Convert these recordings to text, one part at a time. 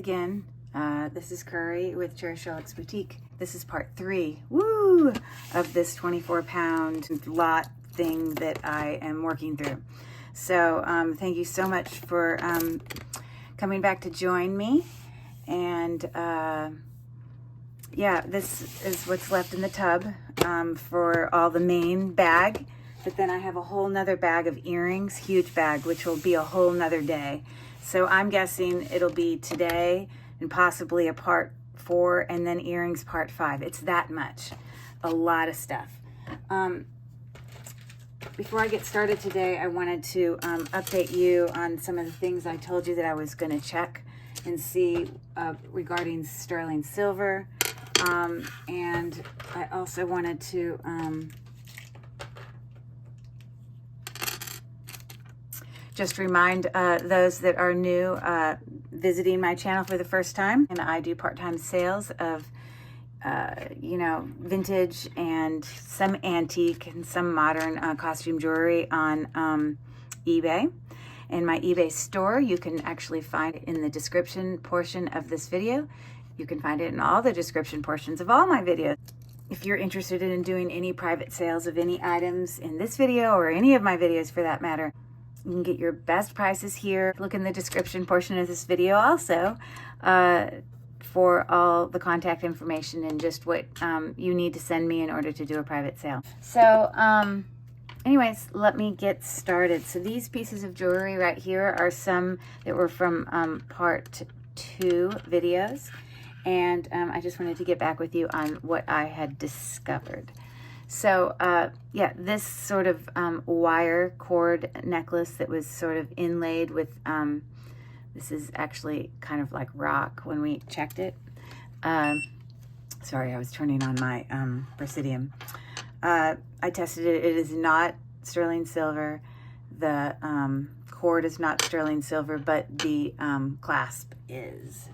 again. This is Curry with Cherished Relics Boutique. This is part 3, woo, of this 24-pound lot thing that I am working through. So thank you so much for coming back to join me. And yeah, this is what's left in the tub for all the main bag. But then I have a whole nother bag of earrings, huge bag, which will be a whole nother day. So I'm guessing it'll be today and possibly a part 4 and then earrings part 5. It's that much, a lot of stuff. Before I get started today, I wanted to update you on some of the things I told you that I was going to check and see regarding sterling silver. And I also wanted to just remind those that are new visiting my channel for the first time, and I do part-time sales of you know, vintage and some antique and some modern costume jewelry on eBay. In my eBay store, you can actually find it in the description portion of this video. You can find it in all the description portions of all my videos. If you're interested in doing any private sales of any items in this video or any of my videos for that matter, you can get your best prices here. Look in the description portion of this video also for all the contact information and just what you need to send me in order to do a private sale. So anyways, let me get started. So these pieces of jewelry right here are some that were from part 2 videos. And I just wanted to get back with you on what I had discovered. So yeah, this sort of wire cord necklace that was sort of inlaid with, this is actually kind of like rock when we checked it. Sorry, I was turning on my Presidium. I tested it. It is not sterling silver. The cord is not sterling silver, but the clasp is.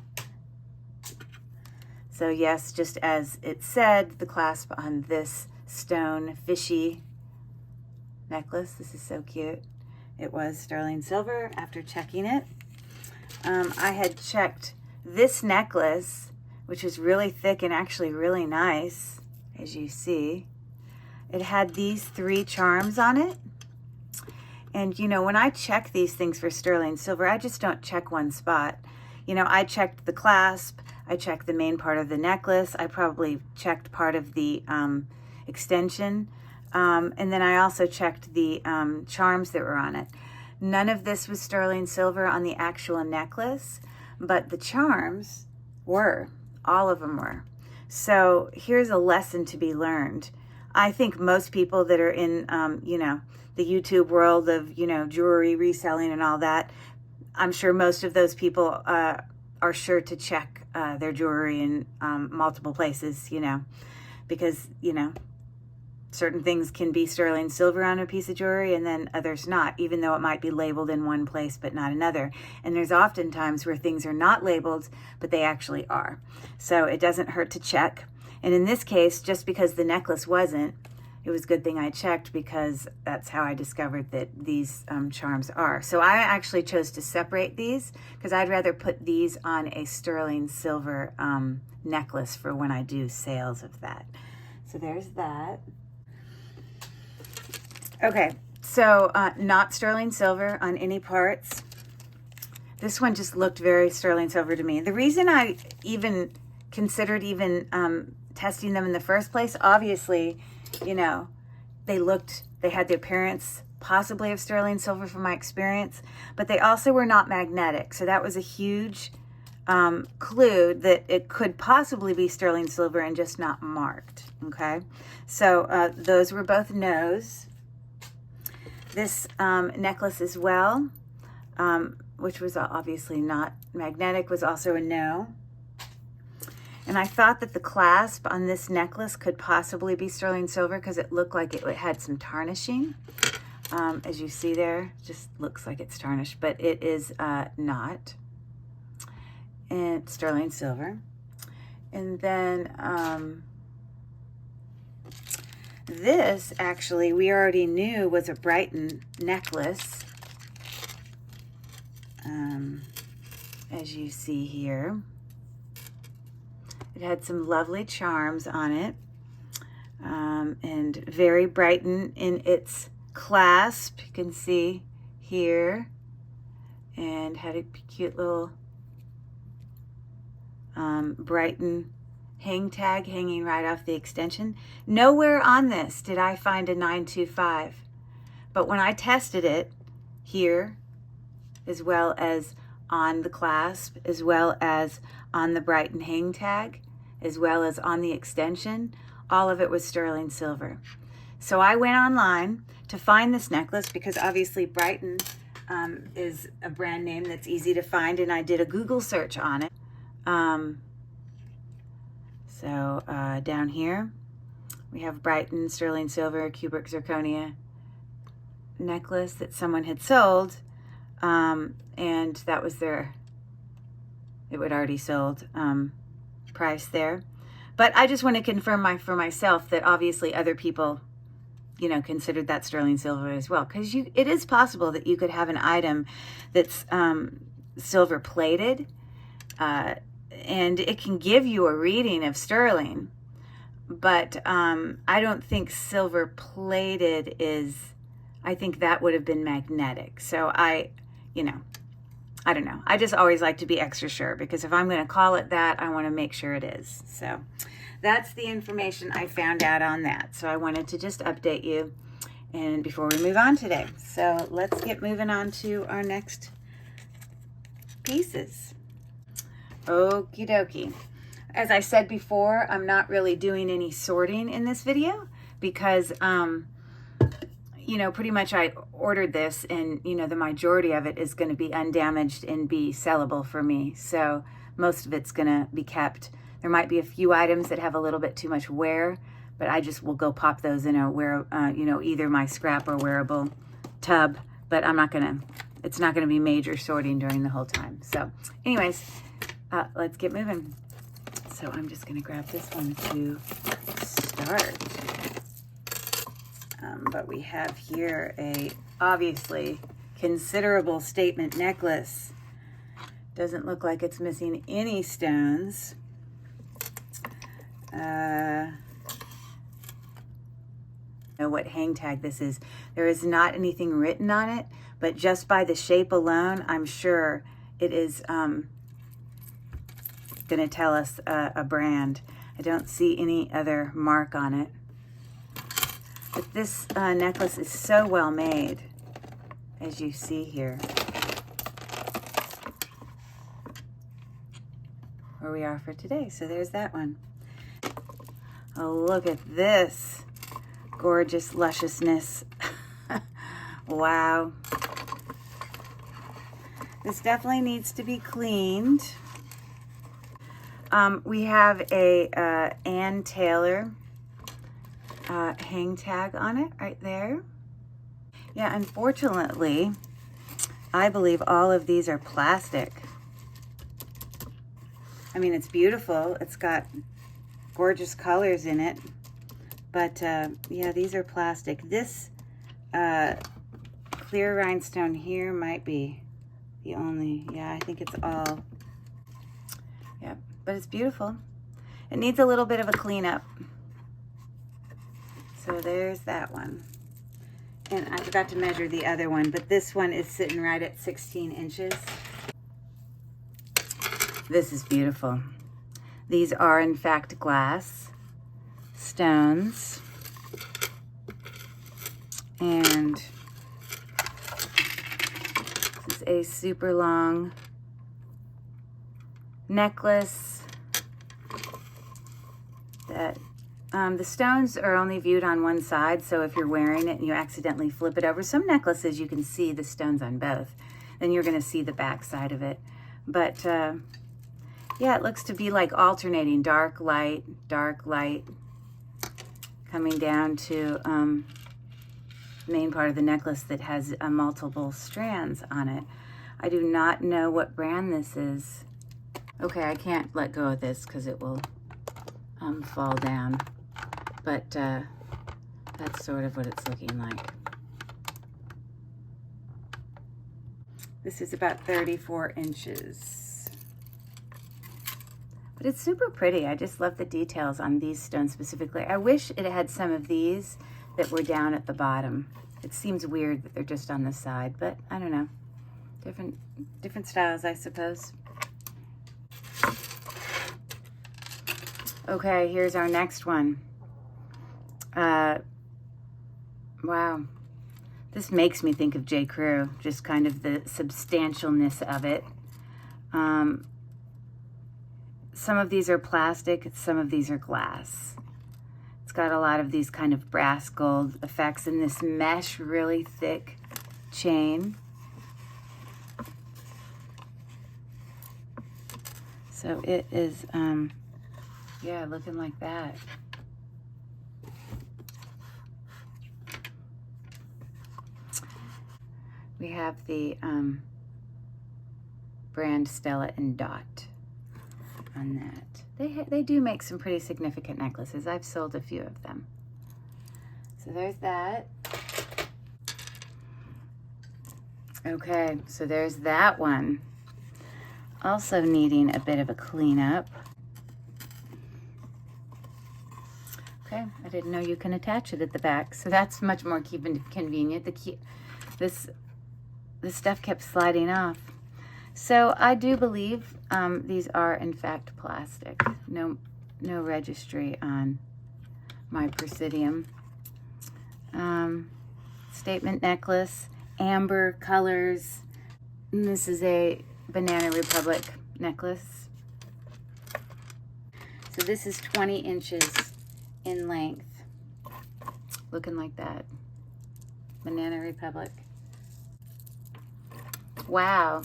So yes, just as it said, the clasp on this stone fishy necklace, this is so cute, it was sterling silver after checking it. I had checked this necklace, which is really thick and actually really nice, as you see. It had these 3 charms on it. And you know, when I check these things for sterling silver, I just don't check one spot. You know, I checked the clasp, I checked the main part of the necklace, I probably checked part of the extension, and then I also checked the charms that were on it. None of this was sterling silver on the actual necklace, but the charms were. All of them were. So here's a lesson to be learned. I think most people that are in, you know, the YouTube world of, you know, jewelry reselling and all that, I'm sure most of those people are sure to check their jewelry in multiple places, you know, because, you know, certain things can be sterling silver on a piece of jewelry and then others not, even though it might be labeled in one place but not another. And there's often times where things are not labeled, but they actually are. So it doesn't hurt to check. And in this case, just because the necklace wasn't, it was a good thing I checked, because that's how I discovered that these charms are. So I actually chose to separate these because I'd rather put these on a sterling silver necklace for when I do sales of that. So there's that. Okay, so not sterling silver on any parts. This one just looked very sterling silver to me. The reason I even considered testing them in the first place, obviously, you know, they had the appearance possibly of sterling silver from my experience, but they also were not magnetic. So that was a huge clue that it could possibly be sterling silver and just not marked, okay? So those were both no's. This necklace as well, which was obviously not magnetic, was also a no. And I thought that the clasp on this necklace could possibly be sterling silver because it looked like it had some tarnishing. As you see there, just looks like it's tarnished, but it is not. And it's sterling silver. And then this actually we already knew was a Brighton necklace. as you see here. It had some lovely charms on it, and very Brighton in its clasp, you can see here, and had a cute little Brighton hang tag hanging right off the extension. Nowhere on this did I find a 925, but when I tested it here, as well as on the clasp, as well as on the Brighton hang tag, as well as on the extension, all of it was sterling silver. So I went online to find this necklace because obviously Brighton is a brand name that's easy to find, and I did a Google search on it. Down here we have Brighton sterling silver cubic zirconia necklace that someone had sold, and that was their, it would already sold price there. But I just want to confirm for myself that obviously other people, you know, considered that sterling silver as well, because it is possible that you could have an item that's silver plated, and it can give you a reading of sterling, but I don't think silver plated is, I think that would have been magnetic. So I don't know. I just always like to be extra sure, because if I'm going to call it that, I want to make sure it is. So that's the information I found out on that. So I wanted to just update you, and before we move on today. So let's get moving on to our next pieces. Okie dokie. As I said before, I'm not really doing any sorting in this video because, you know, pretty much I ordered this, and, you know, the majority of it is going to be undamaged and be sellable for me. So most of it's going to be kept. There might be a few items that have a little bit too much wear, but I just will go pop those in a you know, either my scrap or wearable tub. But I'm not going to, it's not going to be major sorting during the whole time. So anyways, let's get moving. So I'm just going to grab this one to start. But we have here a obviously considerable statement necklace. Doesn't look like it's missing any stones. Know what hang tag this is. There is not anything written on it, but just by the shape alone, I'm sure it is going to tell us a brand. I don't see any other mark on it. But this necklace is so well made, as you see here. Where we are for today. So there's that one. Oh, look at this gorgeous lusciousness. Wow. This definitely needs to be cleaned. We have a Ann Taylor hang tag on it right there. Yeah, unfortunately, I believe all of these are plastic. I mean, it's beautiful. It's got gorgeous colors in it. But, yeah, these are plastic. This clear rhinestone here might be the only, yeah, I think it's all, yeah, but it's beautiful. It needs a little bit of a cleanup. So there's that one. And I forgot to measure the other one, but this one is sitting right at 16 inches. This is beautiful. These are, in fact, glass stones. And this is a super long necklace that the stones are only viewed on one side, so if you're wearing it and you accidentally flip it over, some necklaces you can see the stones on both, then you're going to see the back side of it. But yeah, it looks to be like alternating dark light, coming down to the main part of the necklace that has multiple strands on it. I do not know what brand this is. Okay, I can't let go of this because it will fall down. But that's sort of what it's looking like. This is about 34 inches. But it's super pretty. I just love the details on these stones specifically. I wish it had some of these that were down at the bottom. It seems weird that they're just on the side, but I don't know. Different styles, I suppose. Okay, here's our next one. Wow. This makes me think of J. Crew, just kind of the substantialness of it. Some of these are plastic, some of these are glass. It's got a lot of these kind of brass gold effects in this mesh, really thick chain. So it is, yeah, looking like that. We have the brand Stella and Dot on that. They do make some pretty significant necklaces. I've sold a few of them. So there's that. Okay, so there's that one. Also needing a bit of a cleanup. Okay, I didn't know you can attach it at the back, so that's much more convenient. This stuff kept sliding off. So I do believe these are in fact plastic. No registry on my Presidium. Statement necklace, amber colors. And this is a Banana Republic necklace. So this is 20 inches in length. Looking like that. Banana Republic. Wow.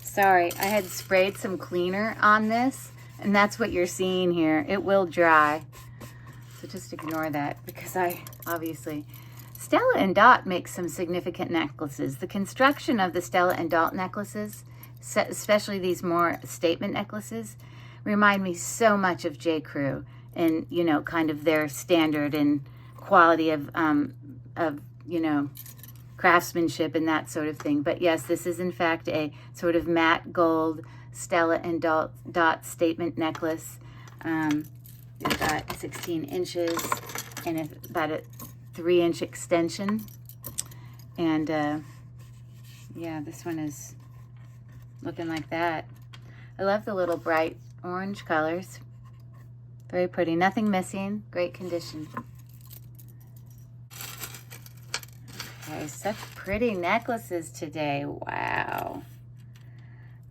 Sorry, I had sprayed some cleaner on this, and that's what you're seeing here. It will dry. So just ignore that, because obviously... Stella and Dot makes some significant necklaces. The construction of the Stella and Dot necklaces, especially these more statement necklaces, remind me so much of J. Crew and, you know, kind of their standard and quality of you know, craftsmanship and that sort of thing. But yes, this is in fact a sort of matte gold Stella and Dot statement necklace. It's got 16 inches and about a 3-inch extension. And yeah, this one is looking like that. I love the little bright orange colors. Very pretty. Nothing missing. Great condition. Okay, such pretty necklaces today. Wow.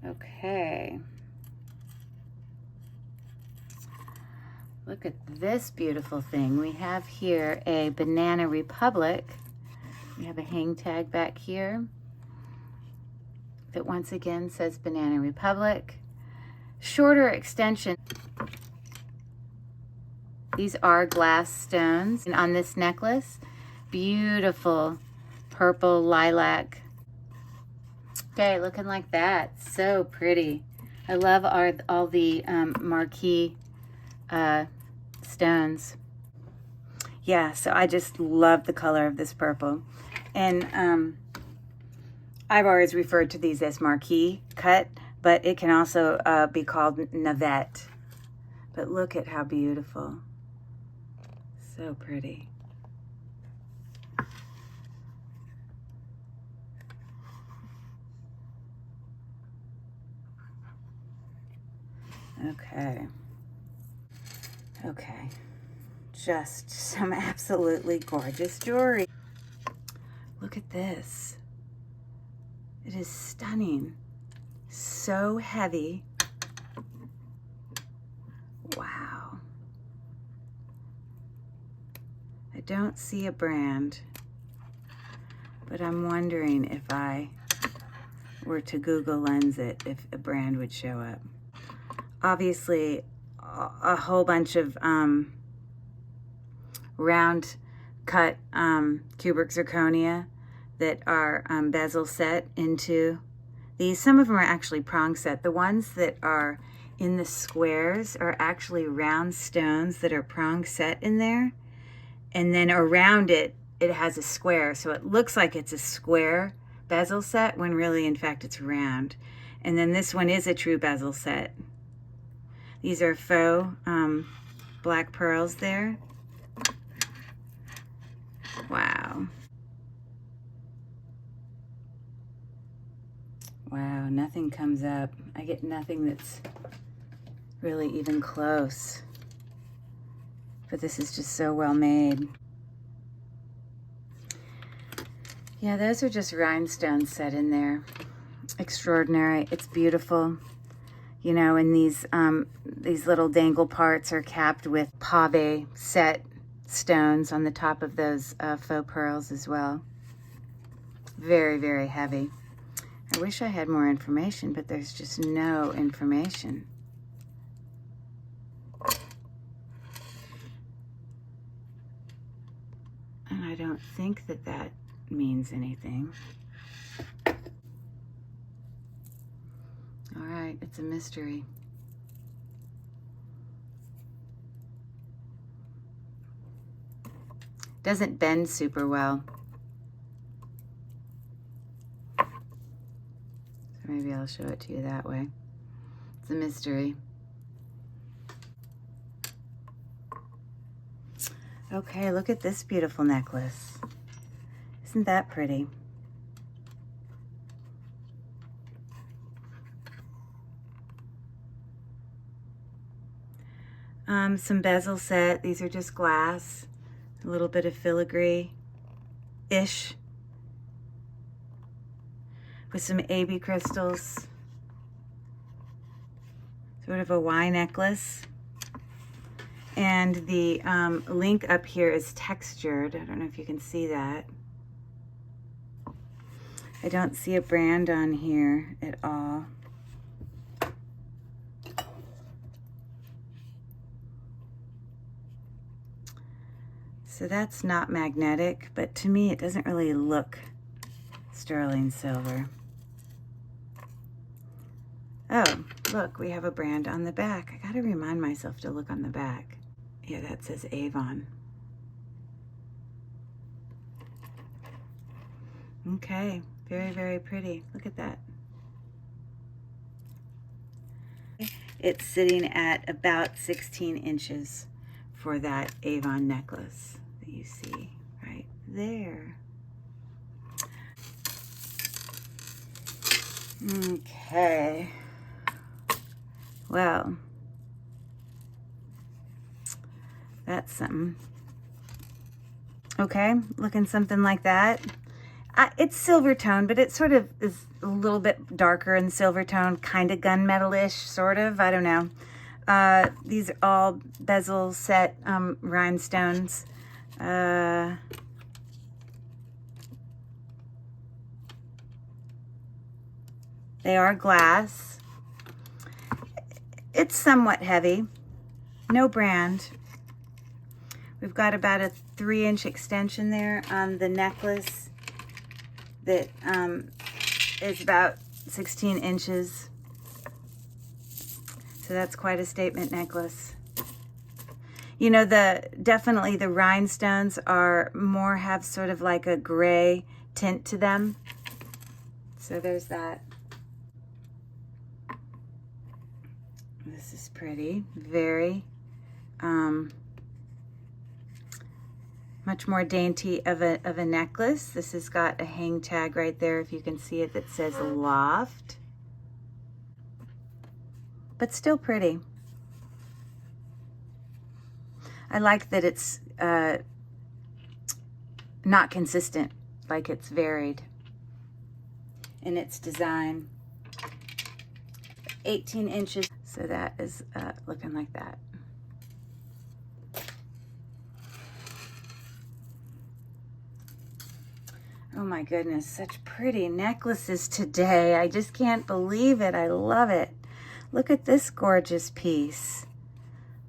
Okay. Look at this beautiful thing. We have here a Banana Republic. We have a hang tag back here that once again says Banana Republic. Shorter extension. These are glass stones. And on this necklace, beautiful purple lilac. Okay, looking like that. So pretty. I love all the marquee stones. Yeah, so I just love the color of this purple. And I've always referred to these as marquee cut, but it can also be called navette. But look at how beautiful. So pretty. Okay. Okay. Just some absolutely gorgeous jewelry. Look at this. It is stunning. So heavy. Wow. I don't see a brand, but I'm wondering if I were to Google Lens it, if a brand would show up. Obviously, a whole bunch of round cut cubic zirconia that are bezel set into these. Some of them are actually prong set. The ones that are in the squares are actually round stones that are prong set in there. And then around it, it has a square. So it looks like it's a square bezel set when really, in fact, it's round. And then this one is a true bezel set. These are faux black pearls there. Wow. Wow, nothing comes up. I get nothing that's really even close. But this is just so well made. Yeah, those are just rhinestones set in there. Extraordinary. It's beautiful. You know, and these little dangle parts are capped with pave set stones on the top of those faux pearls as well. Very, very heavy. I wish I had more information, but there's just no information. And I don't think that that means anything. All right, it's a mystery. Doesn't bend super well. So maybe I'll show it to you that way. It's a mystery. Okay, look at this beautiful necklace. Isn't that pretty? Some bezel set. These are just glass. A little bit of filigree-ish. With some AB crystals. Sort of a Y necklace. And the link up here is textured. I don't know if you can see that. I don't see a brand on here at all. So that's not magnetic, but to me it doesn't really look sterling silver. Oh, look, we have a brand on the back. I gotta remind myself to look on the back. Yeah, that says Avon. Okay, very, very pretty. Look at that. It's sitting at about 16 inches for that Avon necklace that you see right there. Okay. Well, that's something. Okay, looking something like that. It's silver tone, but it sort of is a little bit darker in silver tone, kind of gunmetal-ish, sort of. I don't know. These are all bezel set rhinestones. They are glass. It's somewhat heavy. No brand. We've got about a 3-inch extension there on the necklace that is about 16 inches. So that's quite a statement necklace. You know, definitely the rhinestones are more, have sort of like a gray tint to them. So there's that. This is pretty, very much more dainty of a necklace. This has got a hang tag right there, if you can see it, that says Loft. But still pretty. I like that it's not consistent, like it's varied in its design. 18 inches, so that is looking like that. Oh my goodness, such pretty necklaces today. I just can't believe it. I love it. Look at this gorgeous piece.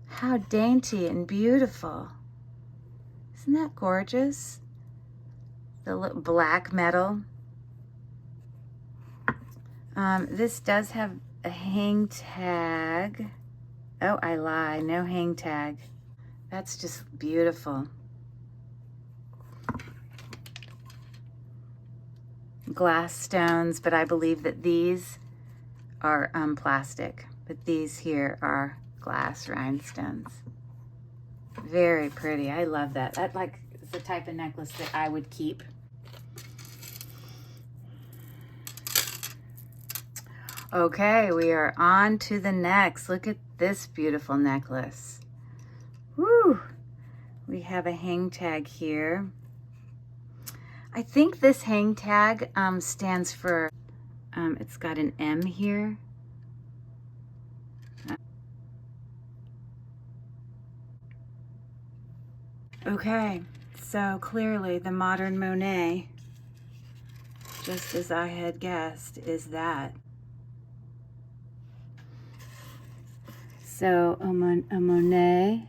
How dainty and beautiful. Isn't that gorgeous? The black metal. This does have a hang tag. Oh, I lie. No hang tag. That's just beautiful. Glass stones, but I believe that these are plastic, but these here are glass rhinestones. Very pretty. I love that. That like is the type of necklace that I would keep. Okay, we are on to the next. Look at this beautiful necklace. Woo! We have a hang tag here. I think this hang tag stands for, it's got an M here. Okay, so clearly the modern Monet, just as I had guessed, is that. So a Monet.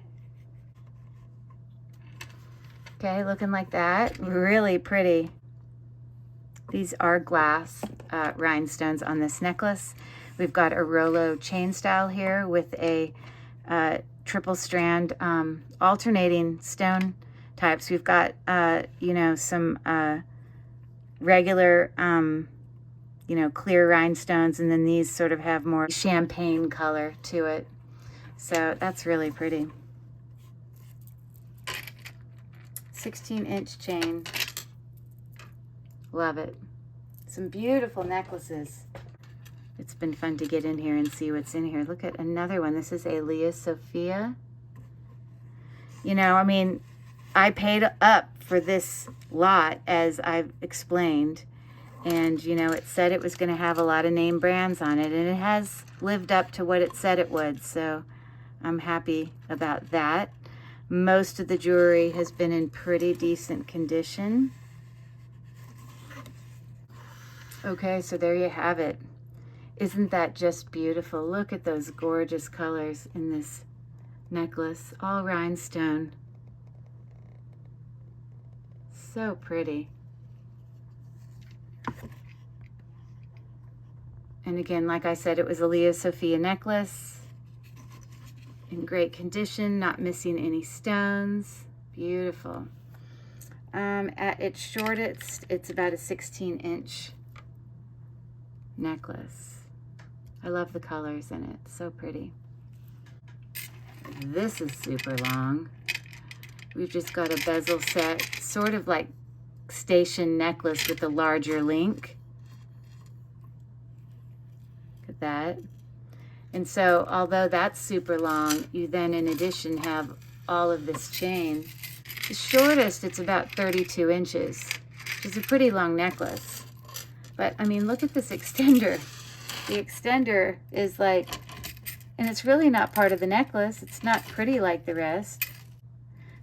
Okay, looking like that. Really pretty. These are glass rhinestones on this necklace. We've got a Rollo chain style here with a triple strand alternating stone types. We've got, you know, some regular, you know, clear rhinestones, and then these sort of have more champagne color to it. So that's really pretty. 16-inch chain. Love it. Some beautiful necklaces. It's been fun to get in here and see what's in here. Look at another one. This is a Leah Sophia. You know, I mean, I paid up for this lot, as I've explained. And, you know, it said it was going to have a lot of name brands on it. And it has lived up to what it said it would. So I'm happy about that. Most of the jewelry has been in pretty decent condition. Okay, so there you have it. Isn't that just beautiful? Look at those gorgeous colors in this necklace, all rhinestone. So pretty. And again, like I said, it was a Leah Sophia necklace. In great condition, not missing any stones. Beautiful. At its shortest, it's about a 16-inch necklace. I love the colors in it. So pretty. This is super long. We've just got a bezel set, sort of like station necklace with a larger link. Look at that. And so, although that's super long, you then, in addition, have all of this chain. The shortest, it's about 32 inches, which is a pretty long necklace. But, I mean, look at this extender. The extender is like, and it's really not part of the necklace. It's not pretty like the rest.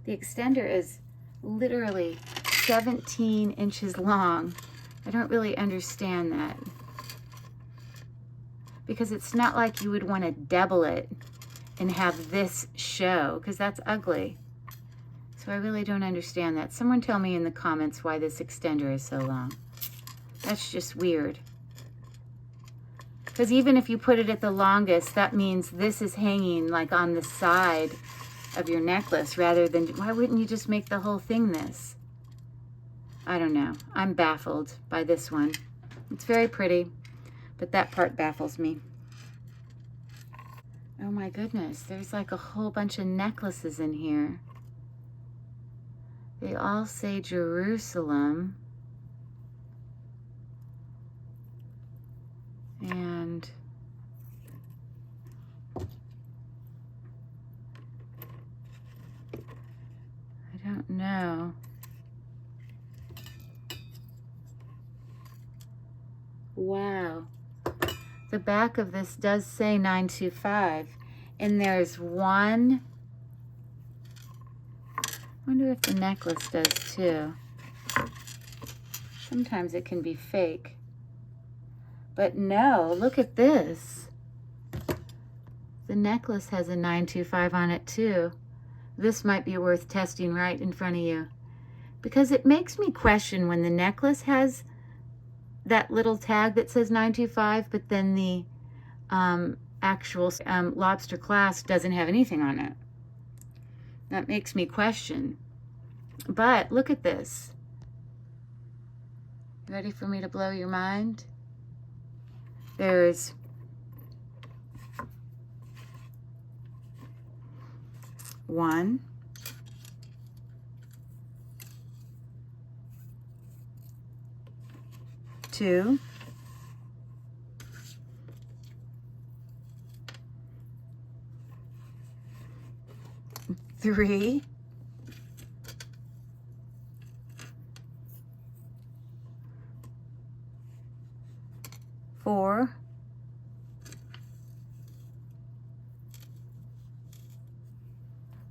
The extender is literally 17 inches long. I don't really understand that. Because it's not like you would want to double it and have this show, because that's ugly. So I really don't understand that. Someone tell me in the comments why this extender is so long. That's just weird. Because even if you put it at the longest, that means this is hanging like on the side of your necklace rather than, why wouldn't you just make the whole thing this? I don't know. I'm baffled by this one. It's very pretty, but that part baffles me. Oh my goodness, there's like a whole bunch of necklaces in here. They all say Jerusalem. And I don't know. Wow. The back of this does say 925, and there's one. I wonder if the necklace does too. Sometimes it can be fake. But no, look at this. The necklace has a 925 on it too. This might be worth testing right in front of you, because it makes me question when the necklace has that little tag that says 925, but then the actual lobster clasp doesn't have anything on it. That makes me question. But look at this. Ready for me to blow your mind? There's 1, 2, 3, 4,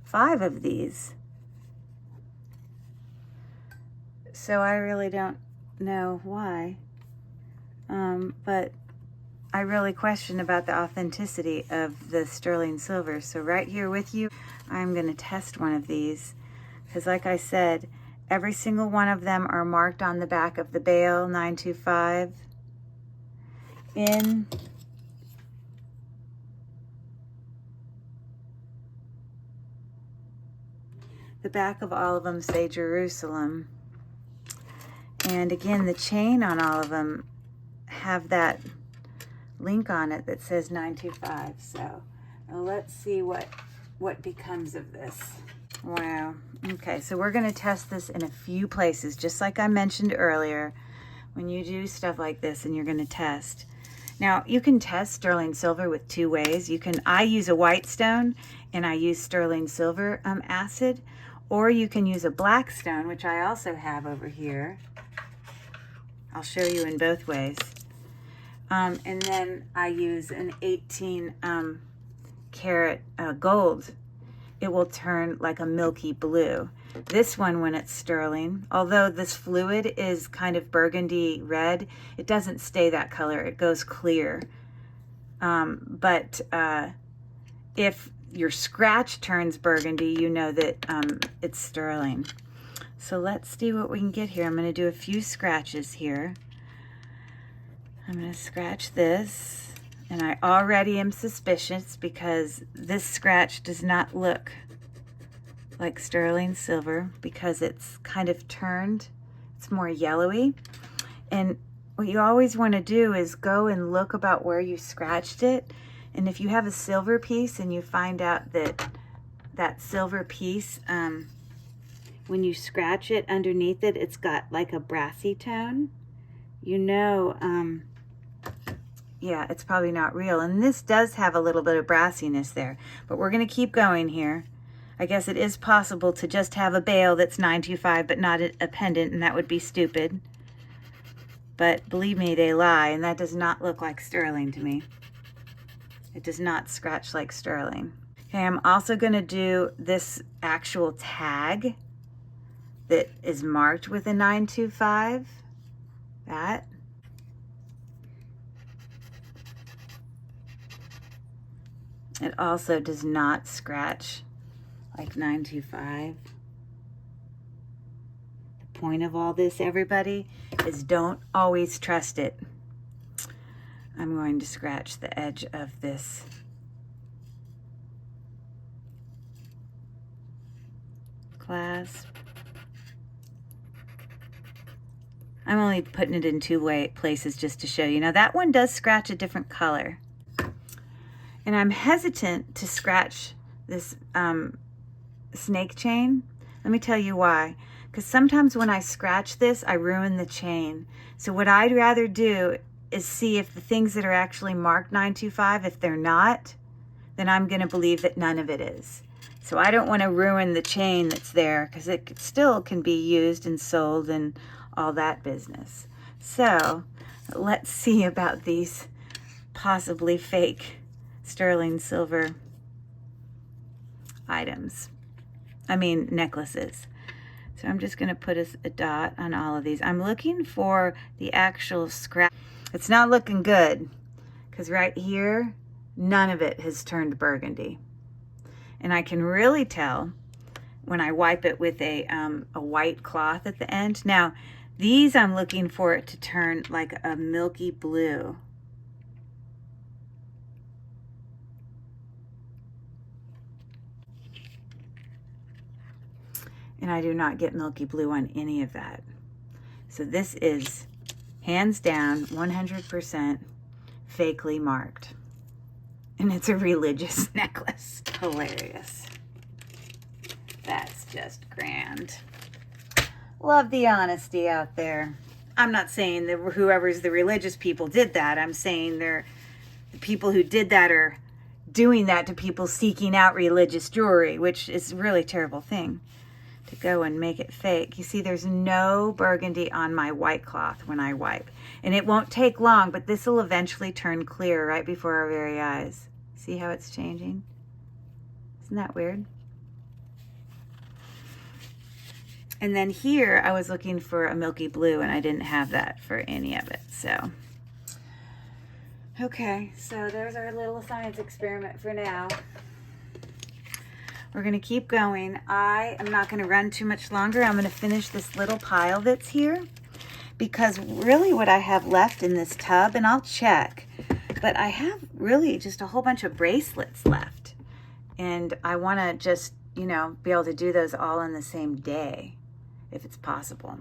5 of these. So I really don't know why, but I really question about the authenticity of the sterling silver. So right here with you, I'm going to test one of these, because like I said, every single one of them are marked on the back of the bale, 925. In the back of all of them say Jerusalem. And again, the chain on all of them have that link on it that says 925. So let's see what becomes of this. Wow. Okay, so we're going to test this in a few places, just like I mentioned earlier. When you do stuff like this and you're going to test. Now, you can test sterling silver with 2 ways. I use a white stone and I use sterling silver acid, or you can use a black stone, which I also have over here. I'll show you in both ways. And then I use an 18 karat gold. It will turn like a milky blue. This one, when it's sterling, although this fluid is kind of burgundy red, it doesn't stay that color. It goes clear. But if your scratch turns burgundy, you know that it's sterling. So let's see what we can get here. I'm going to do a few scratches here. I'm going to scratch this, and I already am suspicious because this scratch does not look like sterling silver because it's kind of turned. It's more yellowy. And what you always want to do is go and look about where you scratched it. And if you have a silver piece and you find out that that silver piece, when you scratch it underneath it, it's got like a brassy tone, you know, yeah, it's probably not real. And this does have a little bit of brassiness there, but we're going to keep going here. I guess it is possible to just have a bale that's 925 but not a pendant, and that would be stupid. But believe me, they lie, and that does not look like sterling to me. It does not scratch like sterling. Okay, I'm also going to do this actual tag that is marked with a 925. That. It also does not scratch like 925. The point of all this, everybody, is don't always trust it. I'm going to scratch the edge of this clasp. I'm only putting it in 2 places just to show you. Now that one does scratch a different color. And I'm hesitant to scratch this snake chain. Let me tell you why. Because sometimes when I scratch this, I ruin the chain. So what I'd rather do is see if the things that are actually marked 925, if they're not, then I'm going to believe that none of it is. So I don't want to ruin the chain that's there, because it still can be used and sold and all that business. So let's see about these possibly fake sterling silver items. I mean necklaces. So I'm just going to put a dot on all of these. I'm looking for the actual scratch. It's not looking good because right here, none of it has turned burgundy. And I can really tell when I wipe it with a white cloth at the end. Now, these I'm looking for it to turn like a milky blue. And I do not get milky blue on any of that. So this is hands down 100% fakely marked. And it's a religious necklace. Hilarious. just grand. Love the honesty out there. I'm not saying that whoever's the religious people did that. I'm saying the people who did that are doing that to people seeking out religious jewelry, which is a really terrible thing to go and make it fake. You see, there's no burgundy on my white cloth when I wipe. And it won't take long, but this will eventually turn clear right before our very eyes. See how it's changing? Isn't that weird? And then here, I was looking for a milky blue, and I didn't have that for any of it, so. Okay, so there's our little science experiment for now. We're gonna keep going. I am not gonna run too much longer. I'm gonna finish this little pile that's here, because really what I have left in this tub, and I'll check, but I have really just a whole bunch of bracelets left. And I wanna just, you know, be able to do those all in the same day, if it's possible.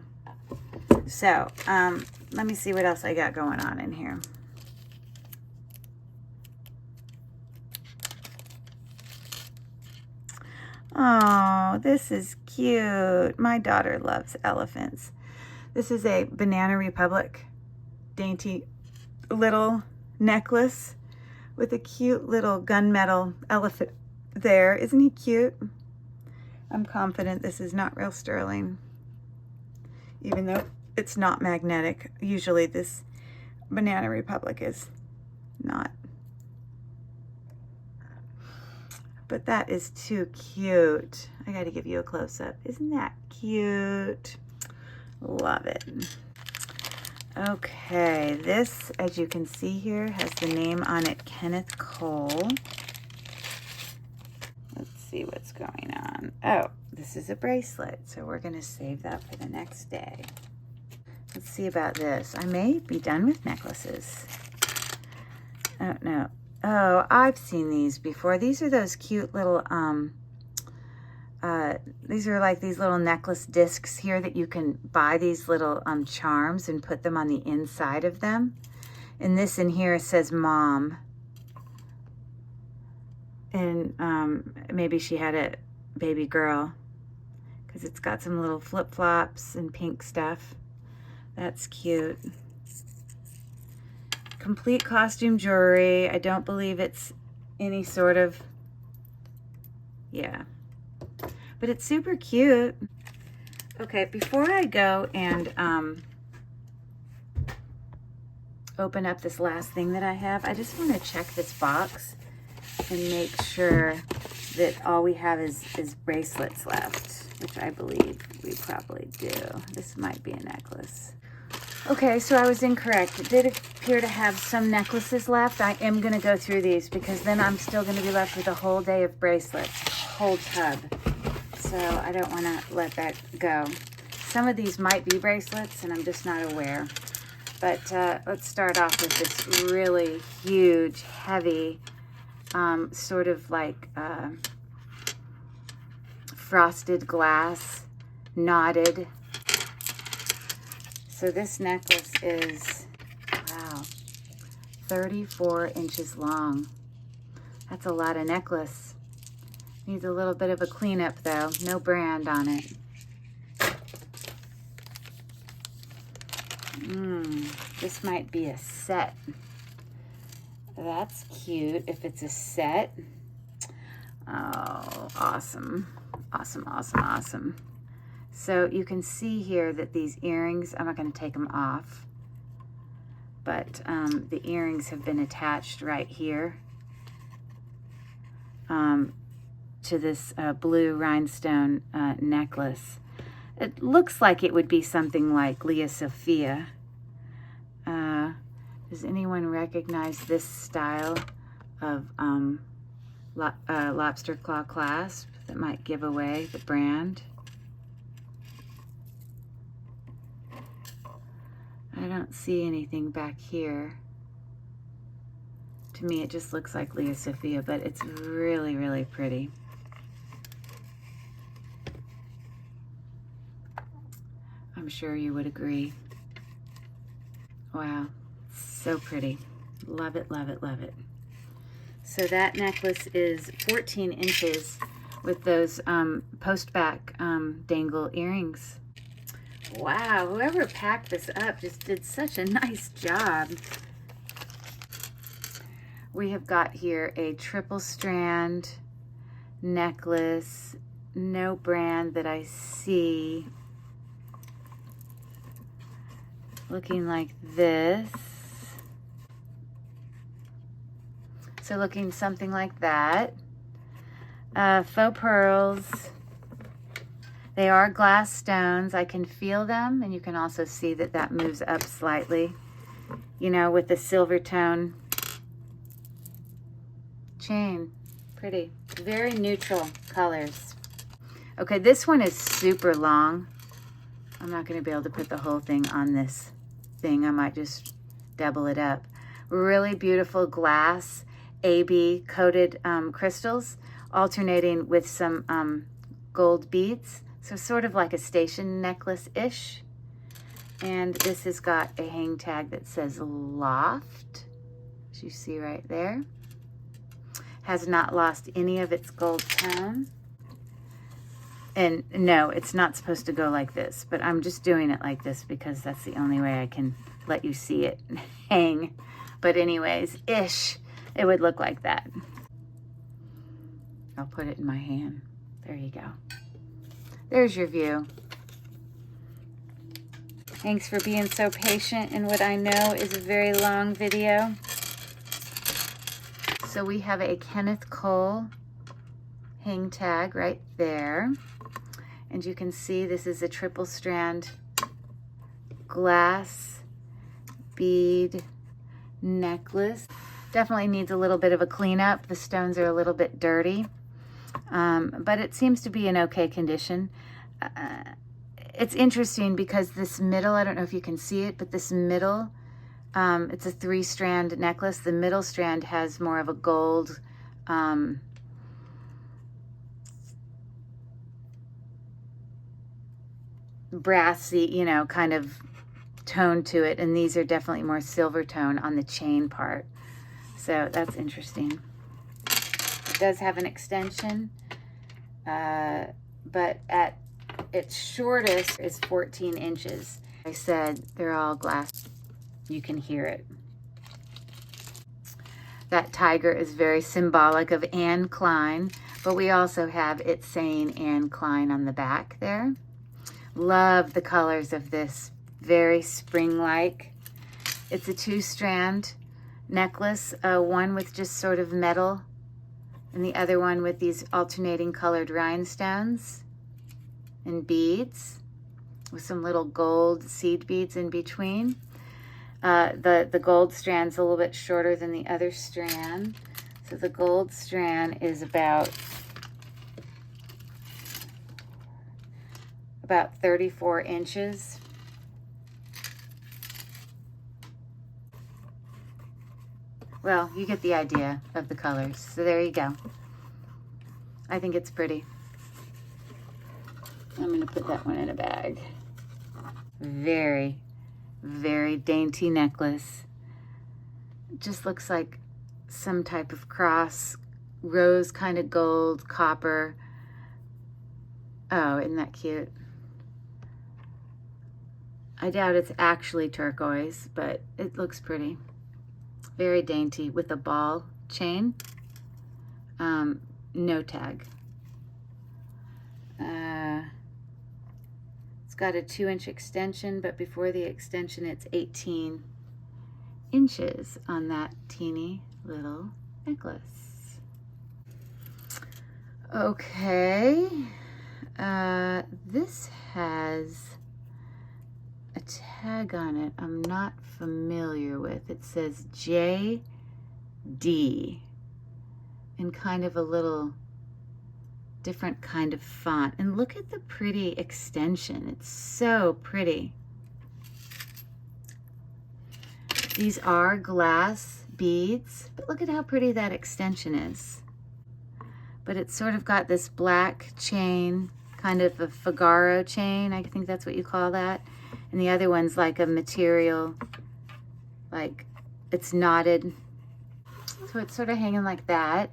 So, let me see what else I got going on in here. Oh, this is cute. My daughter loves elephants. This is a Banana Republic dainty little necklace with a cute little gunmetal elephant there. Isn't he cute? I'm confident this is not real sterling, even though it's not magnetic. Usually this Banana Republic is not. But that is too cute. I gotta give you a close-up. Isn't that cute? Love it. Okay, this, as you can see here, has the name on it, Kenneth Cole. Let's see what's going on. Oh, this is a bracelet, so we're gonna save that for the next day. Let's see about this. I may be done with necklaces. Oh, no. Oh, I've seen these before. These are those cute little, these are like these little necklace discs here that you can buy these little charms and put them on the inside of them. And this in here says Mom. And maybe she had a baby girl, because it's got some little flip-flops and pink stuff. That's cute. Complete costume jewelry. I don't believe it's any sort of, yeah, but it's super cute. Okay, before I go and open up this last thing that I have, I just want to check this box and make sure that all we have is bracelets left, which I believe we probably do. This might be a necklace. Okay, so I was incorrect. It did appear to have some necklaces left. I am going to go through these, because then I'm still going to be left with a whole day of bracelets, a whole tub. So I don't want to let that go. Some of these might be bracelets, and I'm just not aware. But let's start off with this really huge, heavy, sort of like frosted glass, knotted. So this necklace is, wow, 34 inches long. That's a lot of necklace. Needs a little bit of a cleanup though. No brand on it. This might be a set. That's cute if it's a set. Oh, awesome. Awesome, awesome, awesome. So you can see here that these earrings, I'm not going to take them off, but the earrings have been attached right here to this blue rhinestone necklace. It looks like it would be something like Leah Sophia. Does anyone recognize this style of lobster claw clasp that might give away the brand? I don't see anything back here. To me, it just looks like Leah Sophia, but it's really, really pretty. I'm sure you would agree. Wow, so pretty. Love it, love it, love it. So that necklace is 14 inches with those post back dangle earrings. Wow, whoever packed this up just did such a nice job. We have got here a triple strand necklace, no brand that I see, looking like this. So looking something like that. Faux pearls. They are glass stones. I can feel them, and you can also see that that moves up slightly, you know, with the silver tone chain. Pretty. Very neutral colors. Okay, this one is super long. I'm not going to be able to put the whole thing on this thing. I might just double it up. Really beautiful glass AB coated crystals, alternating with some gold beads. So sort of like a station necklace-ish. And this has got a hang tag that says Loft, as you see right there. Has not lost any of its gold tone. And no, it's not supposed to go like this, but I'm just doing it like this because that's the only way I can let you see it hang. But anyways, it would look like that. I'll put it in my hand. There you go. There's your view. Thanks for being so patient in what I know is a very long video. So we have a Kenneth Cole hang tag right there. And you can see this is a triple strand glass bead necklace. Definitely needs a little bit of a cleanup. The stones are a little bit dirty, but it seems to be in okay condition. It's interesting because this middle, I don't know if you can see it, but this middle, it's a 3-strand necklace. The middle strand has more of a gold brassy, you know, kind of tone to it, and these are definitely more silver tone on the chain part. So that's interesting. It does have an extension, but at its shortest is 14 inches. I said they're all glass. You can hear it. That tiger is very symbolic of Anne Klein, but we also have it saying Anne Klein on the back there. Love the colors of this, very spring-like. It's a 2-strand necklace, one with just sort of metal and the other one with these alternating colored rhinestones and beads with some little gold seed beads in between. The gold strand's a little bit shorter than the other strand. So the gold strand is about 34 inches. Well, you get the idea of the colors. So there you go. I think it's pretty. I'm going to put that one in a bag. Very, very dainty necklace. It just looks like some type of cross, rose kind of gold, copper. Oh, isn't that cute? I doubt it's actually turquoise, but it looks pretty. Very dainty with a ball chain. No tag. It's got a 2-inch extension, but before the extension it's 18 inches on that teeny little necklace. Okay. This has a tag on it I'm not familiar with. It says JD in kind of a little different kind of font. And look at the pretty extension. It's so pretty. These are glass beads, but look at how pretty that extension is. But it's sort of got this black chain, kind of a Figaro chain. I think that's what you call that. And the other one's like a material, like it's knotted. So it's sort of hanging like that.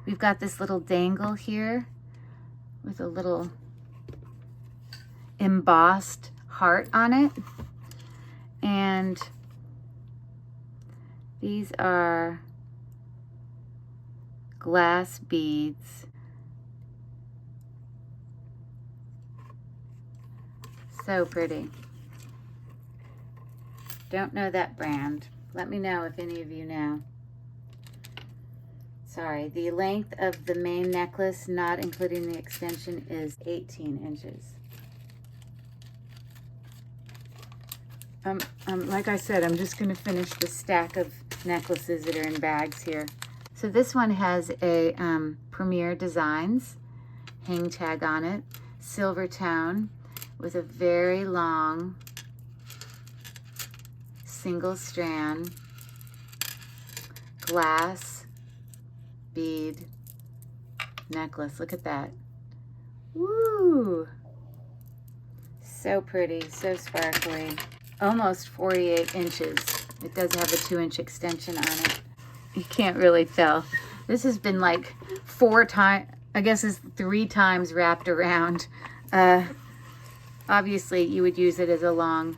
We've got this little dangle here with a little embossed heart on it. And these are glass beads. So pretty. Don't know that brand. Let me know if any of you know. Sorry, the length of the main necklace, not including the extension, is 18 inches. Like I said, I'm just going to finish the stack of necklaces that are in bags here. So this one has a Premier Designs hang tag on it, silver tone, with a very long single strand glass bead necklace. Look at that. Woo! So pretty, so sparkly. Almost 48 inches. It does have a 2-inch extension on it. You can't really tell. This has been like 4 times, I guess it's 3 times wrapped around. Obviously you would use it as a long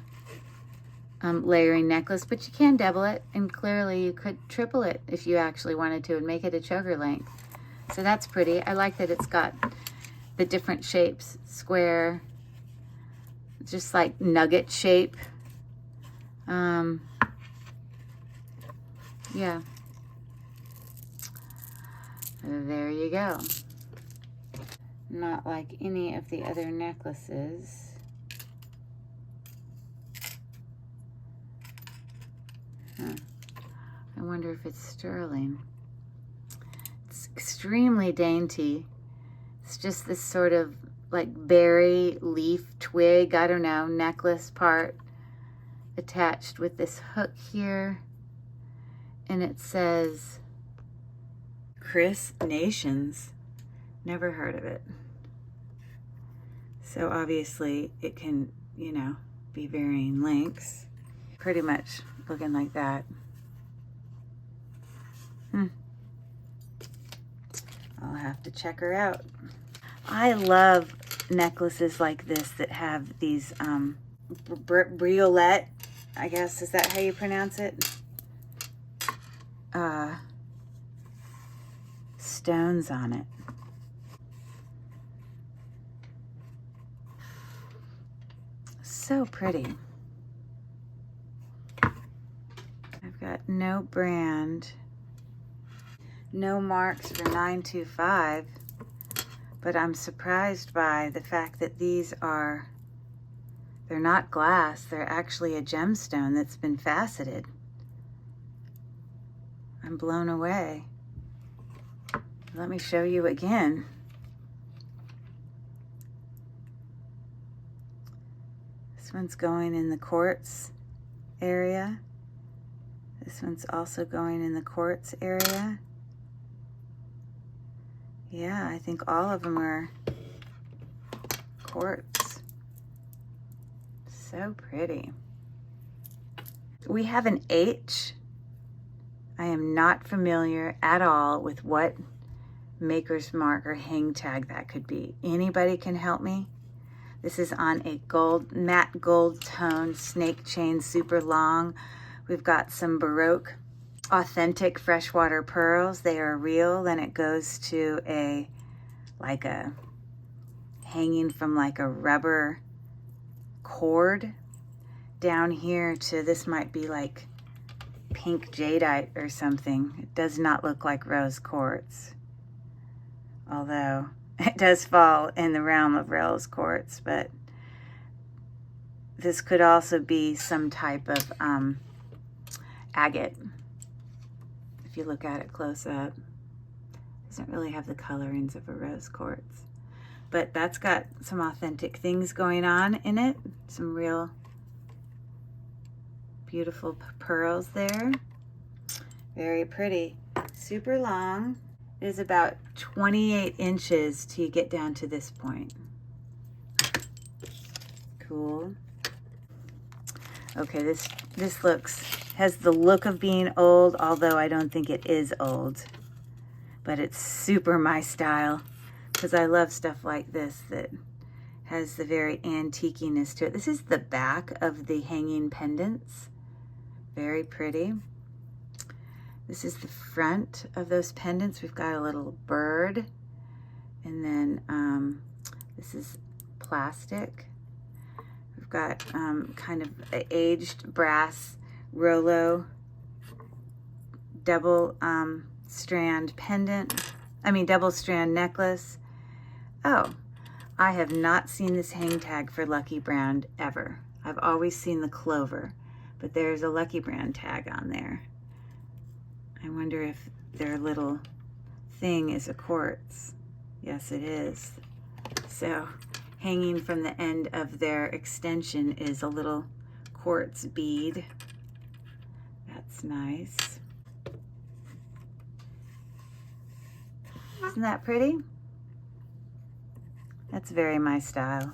layering necklace, but you can double it, and clearly you could triple it if you actually wanted to and make it a choker length. So that's pretty. I like that it's got the different shapes, square, just like nugget shape. Yeah. There you go. Not like any of the other necklaces. I wonder if it's sterling. It's extremely dainty. It's just this sort of like berry leaf twig, I don't know, necklace part attached with this hook here. And it says Chris Nations. Never heard of it. So obviously it can, you know, be varying lengths. Pretty much looking like that. I'll have to check her out. I love necklaces like this that have these briolette, I guess, is that how you pronounce it? Stones on it. So pretty. I've got no brand, no marks for 925, but I'm surprised by the fact that these are, they're not glass, they're actually a gemstone that's been faceted. I'm blown away. Let me show you again. This one's going in the quartz area. This one's also going in the quartz area. Yeah, I think all of them are quartz. So pretty. We have an H. I am not familiar at all with what maker's mark or hang tag that could be. Anybody can help me? This is on a gold, matte gold tone snake chain, super long. We've got some Baroque authentic freshwater pearls. They are real. Then it goes to a, like a, hanging from like a rubber cord down here to, this might be like pink jadeite or something. It does not look like rose quartz, although it does fall in the realm of rose quartz. But this could also be some type of agate. If you look at it close up, it doesn't really have the colorings of a rose quartz, but that's got some authentic things going on in it. Some real beautiful pearls there. Very pretty. Super long. It is about 28 inches till you get down to this point. Cool. Okay, this has the look of being old, although I don't think it is old. but it's super my style because I love stuff like this that has the very antiquiness to it. This is the back of the hanging pendants. Very pretty. This is the front of those pendants. We've got a little bird, and then this is plastic. We've got kind of an aged brass Rolo double strand pendant. Double strand necklace. Oh, I have not seen this hang tag for Lucky Brand ever. I've always seen the clover, but there's a Lucky Brand tag on there. I wonder if their little thing is a quartz. Yes, it is. So hanging from the end of their extension is a little quartz bead. That's nice. Isn't that pretty? That's very my style.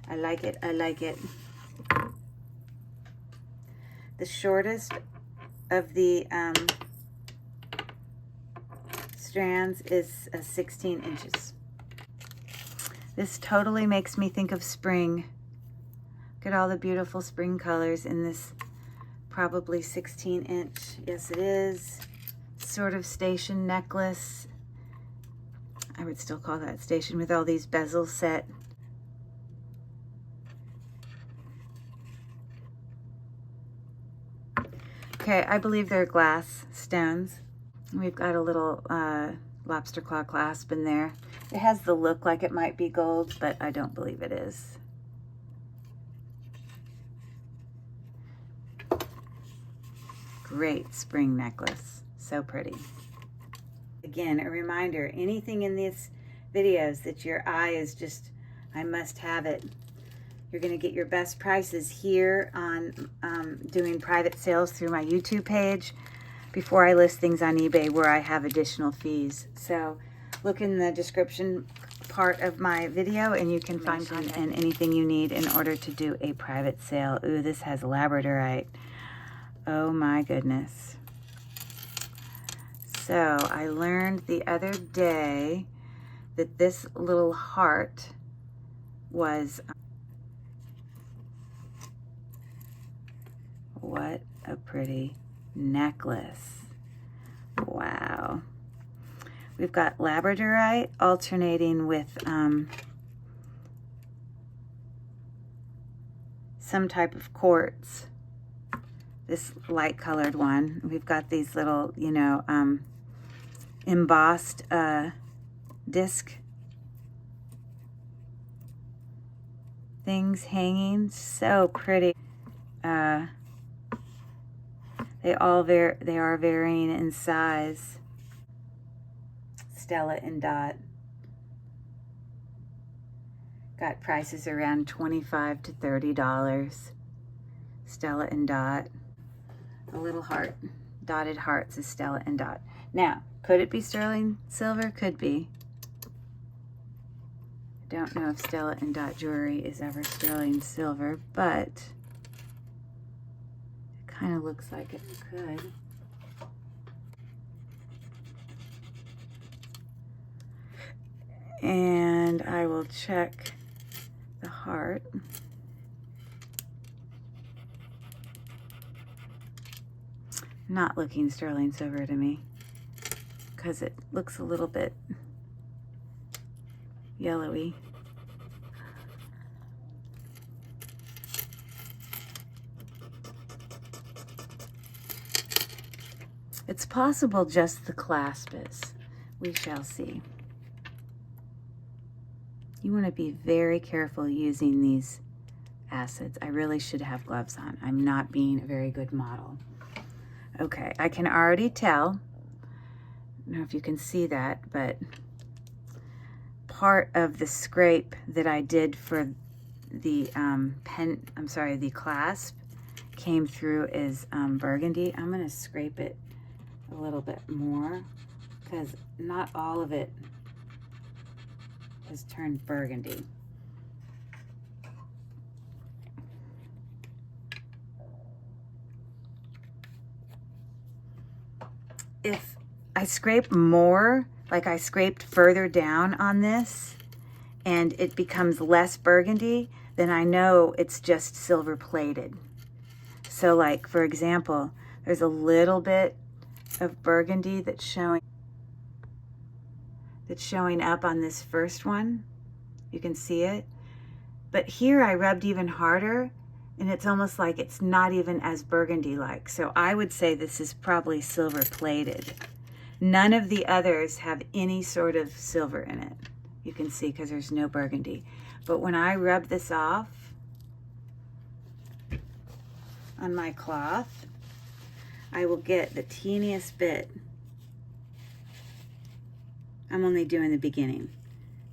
I like it, I like it. The shortest of the strands is 16 inches. This totally makes me think of spring. Look at all the beautiful spring colors in this probably 16 inch. Yes, it is. Sort of station necklace. I would still call that station with all these bezels set. Okay, I believe they're glass stones. We've got a little lobster claw clasp in there. It has the look like it might be gold, but I don't believe it is. Great spring necklace. So pretty. Again, a reminder, anything in these videos that your eye is just, I must have it. You're going to get your best prices here on doing private sales through my YouTube page before I list things on eBay where I have additional fees. So look in the description part of my video and you can find and anything you need in order to do a private sale. Ooh, this has labradorite. Oh my goodness. So I learned the other day that this little heart was, what a pretty necklace. Wow. We've got labradorite alternating with some type of quartz. This light colored one. We've got these little, you know, embossed disc things hanging. So pretty. They are varying in size. Stella and Dot. Got prices around $25 to $30. Stella and Dot. A little heart. Dotted hearts is Stella and Dot. Now, could it be sterling silver? Could be. I don't know if Stella and Dot jewelry is ever sterling silver, but it kind of looks like it could. And I will check the heart. Not looking sterling silver to me because it looks a little bit yellowy. It's possible just the clasp is. We shall see. You want to be very careful using these acids. I really should have gloves on. I'm not being a very good model. Okay, I can already tell. I don't know if you can see that, but part of the scrape that I did for the the clasp came through is burgundy. I'm gonna scrape it a little bit more because not all of it has turned burgundy. If I I scrape more, like I scraped further down on this and it becomes less burgundy, then I know it's just silver plated. So like, for example, there's a little bit of burgundy that's showing up on this first one. You can see it. But here I rubbed even harder and it's almost like it's not even as burgundy-like. So I would say this is probably silver plated. None of the others have any sort of silver in it. You can see because there's no burgundy. But when I rub this off on my cloth, I will get the teeniest bit. I'm only doing the beginning,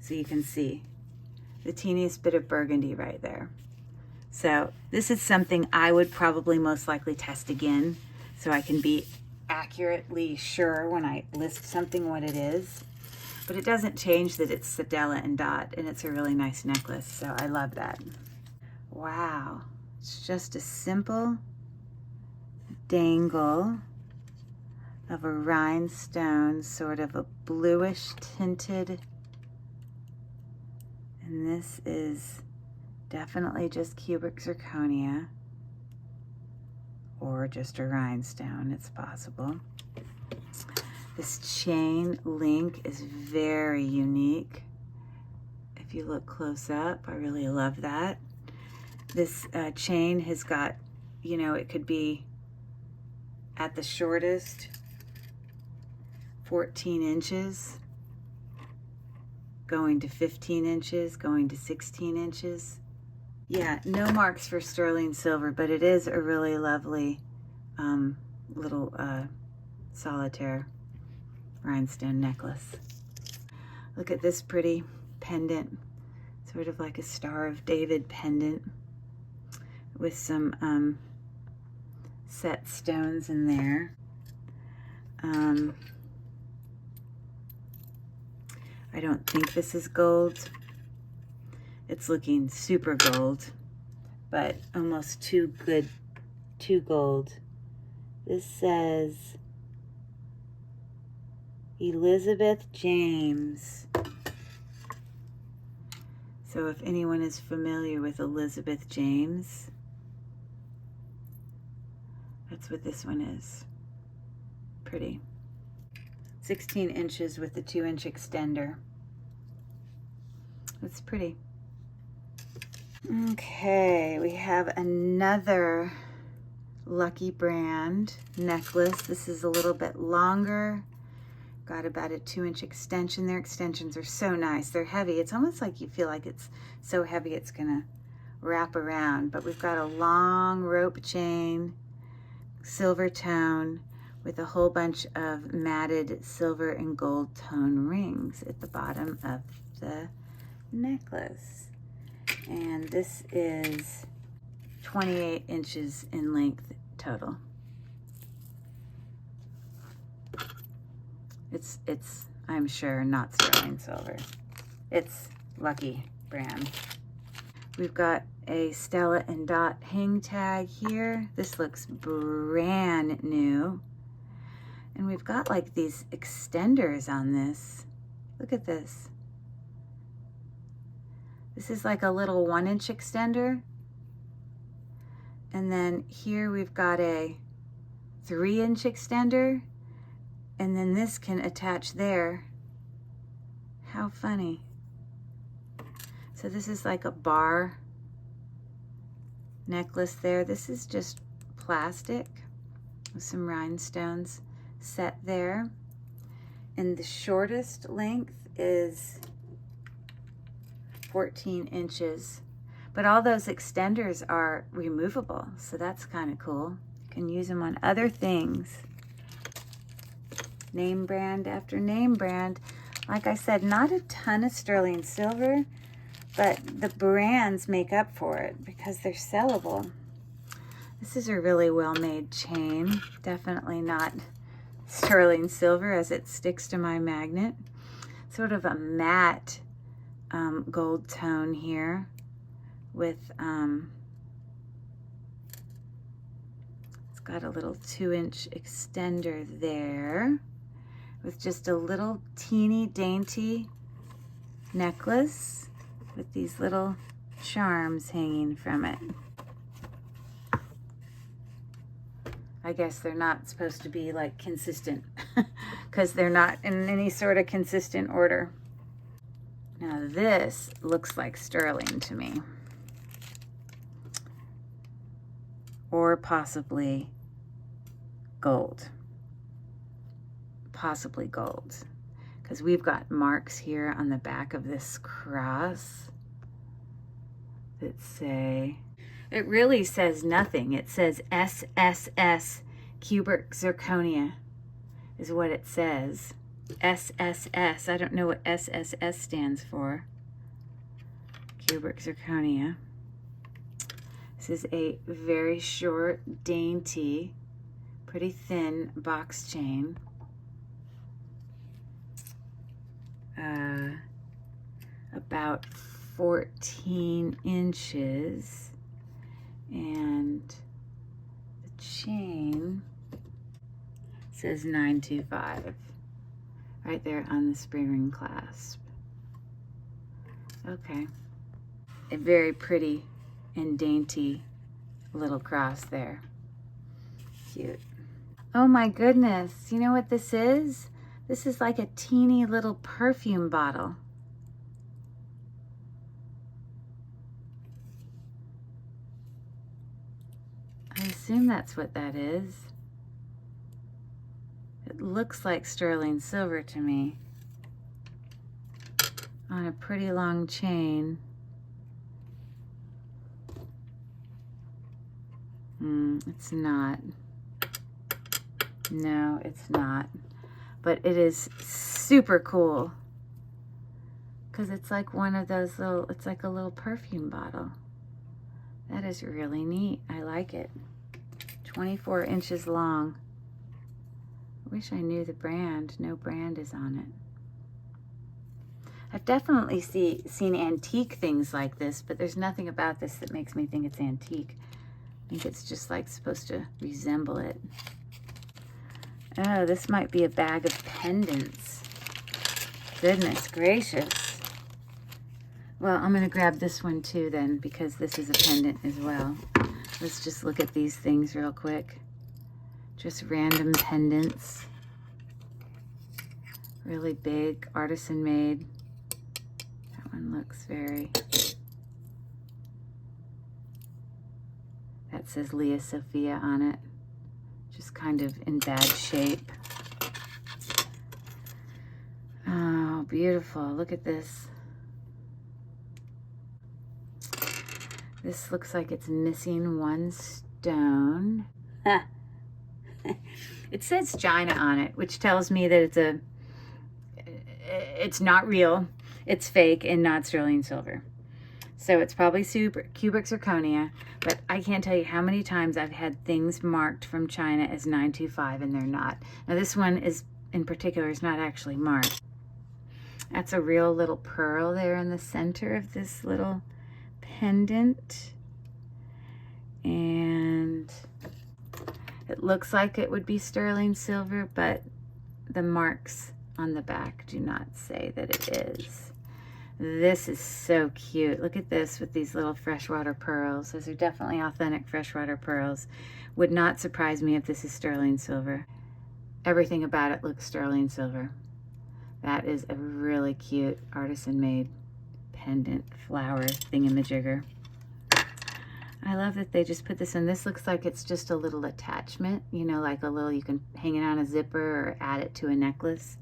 so you can see the teeniest bit of burgundy right there. So this is something I would probably most likely test again so I can be accurately sure when I list something what it is. But it doesn't change that it's Sedella and Dot, and it's a really nice necklace, so I love that. Wow, it's just a simple dangle of a rhinestone, sort of a bluish tinted. And this is definitely just cubic zirconia or just a rhinestone, it's possible. This chain link is very unique. If you look close up, I really love that. This chain has got, you know, it could be at the shortest 14 inches, going to 15 inches, going to 16 inches. Yeah, no marks for sterling silver, but it is a really lovely little solitaire rhinestone necklace. Look at this pretty pendant, sort of like a Star of David pendant with some set stones in there. I don't think this is gold. It's looking super gold, but almost too gold. This says Elizabeth James. So if anyone is familiar with Elizabeth James, that's what this one is. Pretty. 16 inches with the 2-inch extender. It's pretty. Okay, we have another Lucky Brand necklace. This is a little bit longer. Got about a 2-inch extension. Their extensions are so nice. They're heavy. It's almost like you feel like it's so heavy it's gonna wrap around. But we've got a long rope chain, silver tone, with a whole bunch of matted silver and gold tone rings at the bottom of the necklace. And this is 28 inches in length total. It's I'm sure not sterling silver. It's Lucky Brand. We've got a Stella and Dot hang tag here. This looks brand new. And we've got like these extenders on this. Look at this. This is like a little 1-inch extender. And then here we've got a 3-inch extender. And then this can attach there. How funny. So this is like a bar necklace there. This is just plastic with some rhinestones set there. And the shortest length is 14 inches. But all those extenders are removable, so that's kind of cool. You can use them on other things. Name brand after name brand. Like I said, not a ton of sterling silver, but the brands make up for it because they're sellable. This is a really well-made chain. Definitely not sterling silver as it sticks to my magnet. Sort of a matte gold tone here with it's got a little 2-inch extender there. with just a little teeny dainty necklace with these little charms hanging from it. I guess they're not supposed to be like consistent because they're not in any sort of consistent order. Now this looks like sterling to me. Or possibly gold. Possibly gold. Because we've got marks here on the back of this cross that say, it really says nothing. It says SSS cubic zirconia is what it says. SSS. I don't know what SSS stands for. Cubic zirconia. This is a very short, dainty, pretty thin box chain. About 14 inches. And the chain says 925 right there on the spring ring clasp. Okay. A very pretty and dainty little cross there. Cute. Oh my goodness. You know what this is? This is like a teeny little perfume bottle. I assume that's what that is. It looks like sterling silver to me. On a pretty long chain. It's not. No, it's not. But it is super cool. Because it's like one of those little, it's like a little perfume bottle. That is really neat. I like it. 24 inches long. I wish I knew the brand. No brand is on it. I've definitely seen antique things like this, but there's nothing about this that makes me think it's antique. I think it's just like supposed to resemble it. Oh, this might be a bag of pendants. Goodness gracious. Well, I'm going to grab this one too then, because this is a pendant as well. Let's just look at these things real quick. Just random pendants. Really big, artisan made. That one looks very... That says Leah Sophia on it. Just kind of in bad shape. Oh, beautiful. Look at this. This looks like it's missing one stone. It says China on it, which tells me that it's not real, it's fake, and not sterling silver. So it's probably cubic zirconia, but I can't tell you how many times I've had things marked from China as 925 and they're not. Now this one is, in particular, is not actually marked. That's a real little pearl there in the center of this little pendant. And it looks like it would be sterling silver, but the marks on the back do not say that it is. This is so cute. Look at this with these little freshwater pearls. Those are definitely authentic freshwater pearls. Would not surprise me if this is sterling silver. Everything about it looks sterling silver. That is a really cute artisan made pendant flower thingamajigger. I love that they just put this in. This looks like it's just a little attachment, you know, like a little, you can hang it on a zipper or add it to a necklace.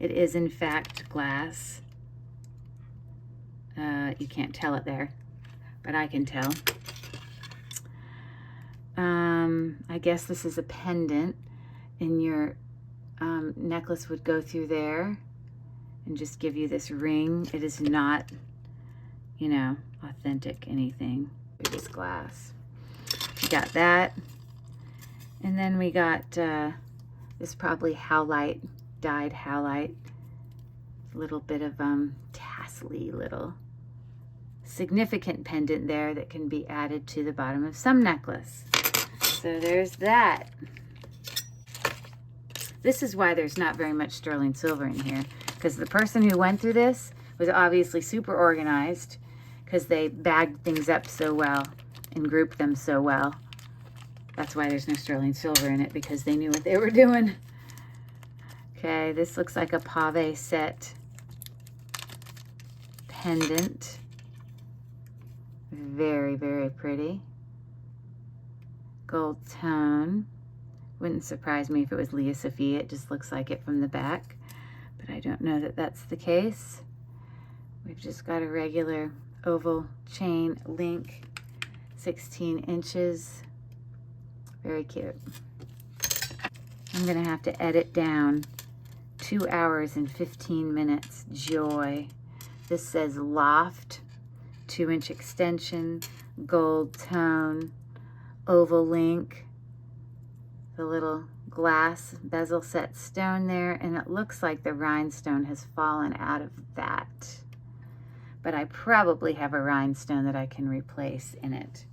It is in fact glass. You can't tell it there, but I can tell. I guess this is a pendant, and your necklace would go through there and just give you this ring. It is not, you know, authentic anything. It is glass. We got that. And then we got this probably howlite, dyed howlite. A little bit of tassely little significant pendant there that can be added to the bottom of some necklace. So there's that. This is why there's not very much sterling silver in here, because the person who went through this was obviously super organized, because they bagged things up so well and grouped them so well. That's why there's no sterling silver in it, because they knew what they were doing. Okay, this looks like a pave set pendant. Very, very pretty. Gold tone. Wouldn't surprise me if it was Leah Sophia. It just looks like it from the back, but I don't know that that's the case. We've just got a regular oval chain link, 16 inches. Very cute. I'm gonna have to edit down 2 hours and 15 minutes. Joy. This says loft, 2-inch extension, gold tone, oval link, the little glass bezel set stone there, and it looks like the rhinestone has fallen out of that. But I probably have a rhinestone that I can replace in it.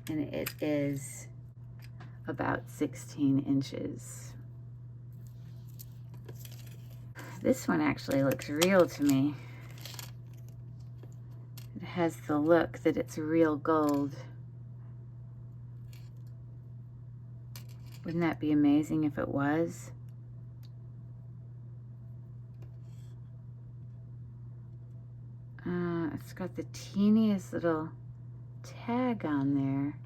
And it is about 16 inches. This one actually looks real to me. It has the look that it's real gold. Wouldn't that be amazing if it was? It's got the teeniest little tag on there.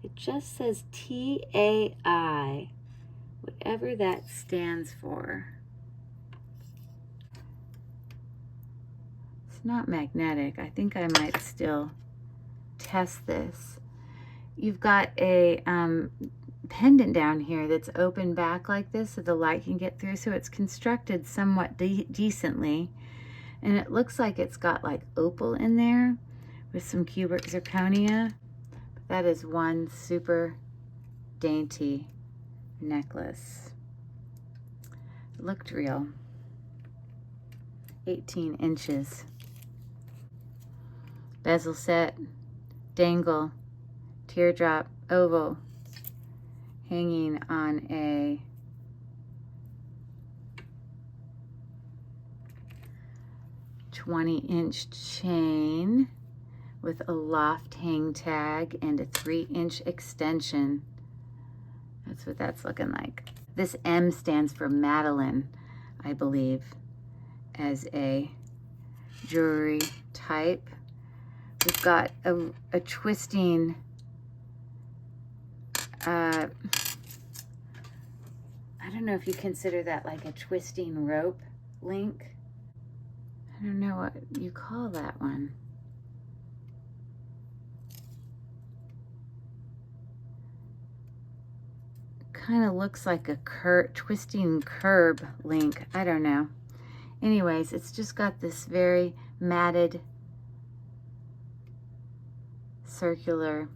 It just says TAI, whatever that stands for. It's not magnetic. I think I might still test this. You've got a pendant down here that's open back like this so the light can get through, so it's constructed somewhat decently, and it looks like it's got like opal in there with some cubic zirconia. But that is one super dainty necklace. It looked real. 18 inches. Bezel set, dangle, teardrop, oval, hanging on a $20-inch chain with a loft hang tag and a 3-inch extension. That's what that's looking like. This M stands for Madeline, I believe, as a jewelry type. We've got a twisting, I don't know if you consider that like a twisting rope link. I don't know what you call that one. Kind of looks like a twisting curb link. I don't know. Anyways, it's just got this very matted circular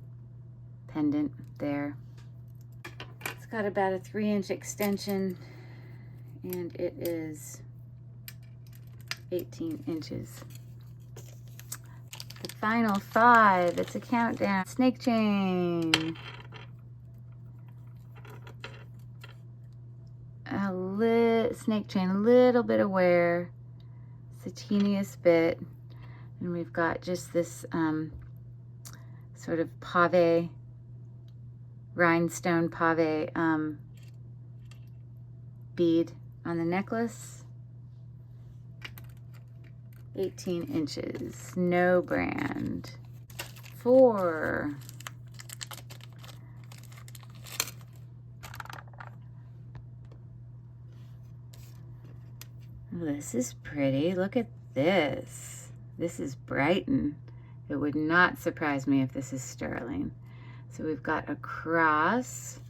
pendant there. It's got about a 3-inch extension, and it is 18 inches. The final 5, it's a countdown. Snake chain. Snake chain, a little bit of wear. It's the teeniest bit. And we've got just this sort of pave, rhinestone pave bead on the necklace. 18 inches, no brand. 4. This is pretty. Look at this. This is Brighton. It would not surprise me if this is sterling. So we've got a cross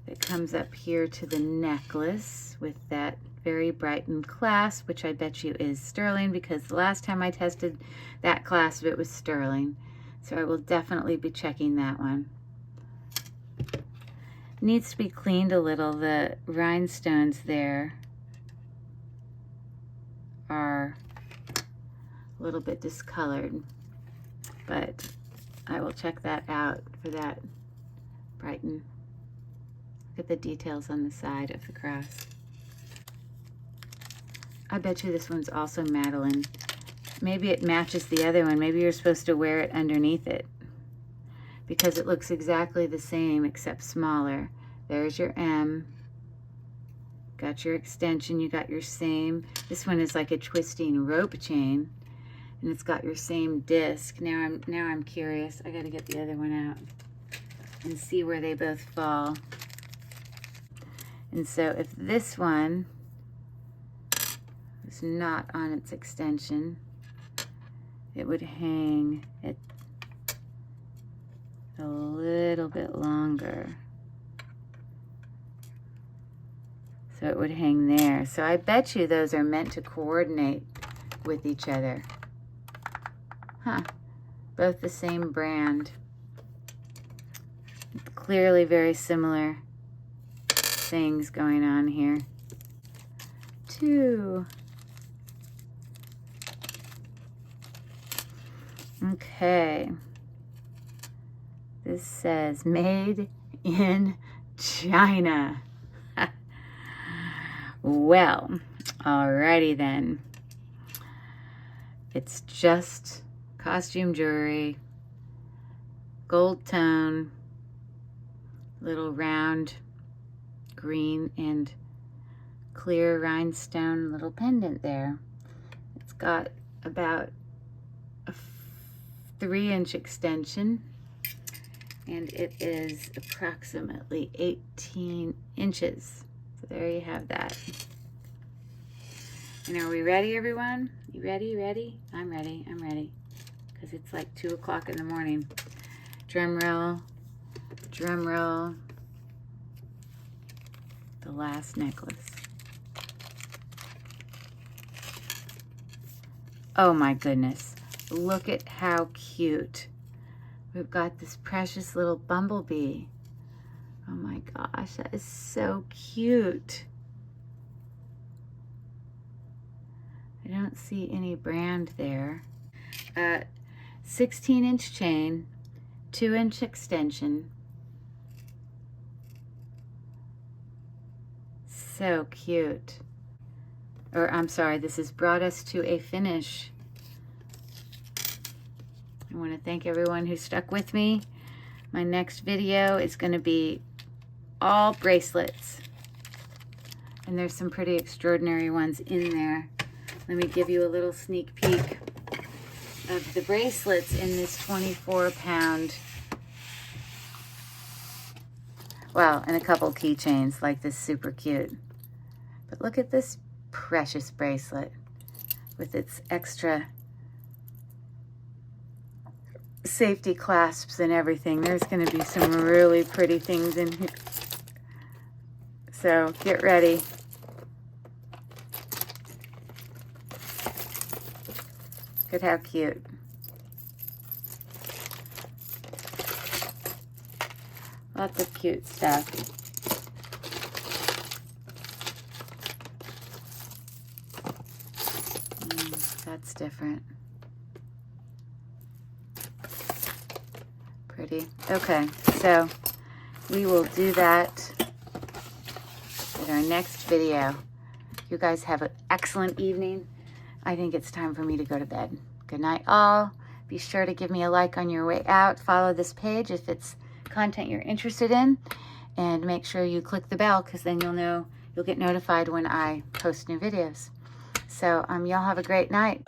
that comes up here to the necklace with that very Brighton clasp, which I bet you is sterling, because the last time I tested that clasp, it was sterling. So I will definitely be checking that one. Needs to be cleaned a little. The rhinestones there are a little bit discolored, but I will check that out for that Brighton Look at the details on the side of the cross. I bet you this one's also Madeline. Maybe it matches the other one. Maybe you're supposed to wear it underneath it, because it looks exactly the same except smaller. There's your M. Got your extension. You got your same. This one is like a twisting rope chain, and it's got your same disc. Now I'm curious. I got to get the other one out and see where they both fall. And so if this one is not on its extension, it would hang it a little bit longer. So it would hang there. So I bet you those are meant to coordinate with each other. Huh. Both the same brand. Clearly very similar things going on here. 2. Okay. This says made in China. Well, alrighty then. It's just costume jewelry, gold tone, little round green and clear rhinestone little pendant there. It's got about a 3-inch extension, and it is approximately 18 inches. So there you have that. And are we ready, everyone? You ready? You ready? I'm ready. I'm ready. Because it's like 2 o'clock in the morning. Drum roll. Drum roll. The last necklace. Oh my goodness. Look at how cute. We've got this precious little bumblebee. Oh my gosh, that is so cute. I don't see any brand there. 16-inch chain, 2-inch extension. So cute. Or I'm sorry, this has brought us to a finish. I want to thank everyone who stuck with me. My next video is going to be all bracelets. And there's some pretty extraordinary ones in there. Let me give you a little sneak peek of the bracelets in this 24-pound. Well, and a couple keychains like this, super cute. But look at this precious bracelet with its extra safety clasps and everything. There's going to be some really pretty things in here. So get ready. Look at how cute. Lots of cute stuff. That's different. Pretty. Okay, so we will do that in our next video. You guys have an excellent evening. I think it's time for me to go to bed. Good night, all. Be sure to give me a like on your way out. Follow this page if it's content you're interested in. And make sure you click the bell, because then you'll get notified when I post new videos. So y'all have a great night.